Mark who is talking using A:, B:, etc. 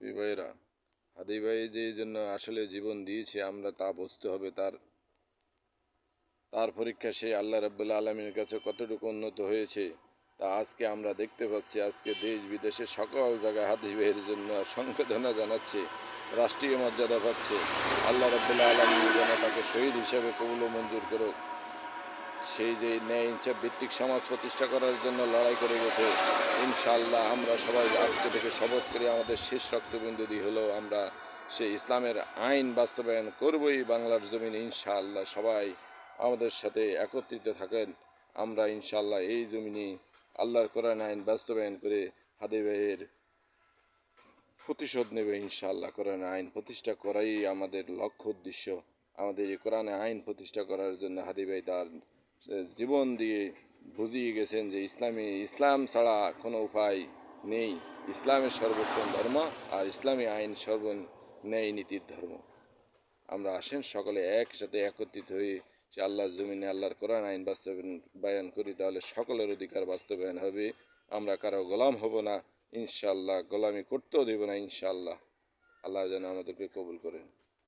A: প্রিয় ভাইয়েরা, হাদি ভাই যে জন্য আসলে জীবন দিয়েছে আমরা তা বুঝতে হবে। তার তার পরীক্ষা সে আল্লাহ রাব্বুল আলামিনের কাছে কতটুকু উন্নত হয়েছে তা আজকে আমরা দেখতে পাচ্ছি। আজকে দেশ বিদেশে সকল জায়গায় হাদি ভাইয়ের জন্য সংবর্ধনা জানাচ্ছে, রাষ্ট্রীয় মর্যাদা পাচ্ছে। আল্লাহ রাব্বুল আলামিন যেন তাকে শহীদ হিসেবে কবুল ও মঞ্জুর করুক। সেই যে ন্যায় ইনসাফ ভিত্তিক সমাজ প্রতিষ্ঠা করার জন্য লড়াই করে গেছে, ইনশাআল্লাহ আমরা সবাই আজকে থেকে শপথ করি আমাদের শেষ রক্তবিন্দু দিয়ে হলেও আমরা সেই ইসলামের আইন বাস্তবায়ন করবই বাংলার জমিনে। ইনশাআল্লাহ সবাই আমাদের সাথে একত্রিত থাকেন। আমরা ইনশাআল্লাহ এই জমিনে আল্লাহর কোরআন আইন বাস্তবায়ন করে হাদি ভাইয়ের প্রতিশোধ নেবে ইনশাআল্লাহ। কোরআন আইন প্রতিষ্ঠা করাই আমাদের লক্ষ্য উদ্দেশ্য। আমাদের এই কোরআন আইন প্রতিষ্ঠা করার জন্য হাদি ভাই তার জীবন দিয়ে বুঝিয়ে গেছেন যে ইসলাম ছাড়া কোনো উপায় নেই। ইসলামের সর্বোত্তম ধর্ম আর ইসলামী আইন ন্যায় নীতির ধর্ম। আমরা আসেন সকলে একসাথে একত্রিত হয়ে সে আল্লাহর জমিনে আল্লাহর কোরআন আইন বাস্তবায়ন করি, তাহলে সকলের অধিকার বাস্তবায়ন হবে। আমরা কারো গোলাম হব না ইনশাআল্লাহ, গোলামি করতেও দেব না ইনশাআল্লাহ। আল্লাহ যেন আমাদেরকে কবুল করেন।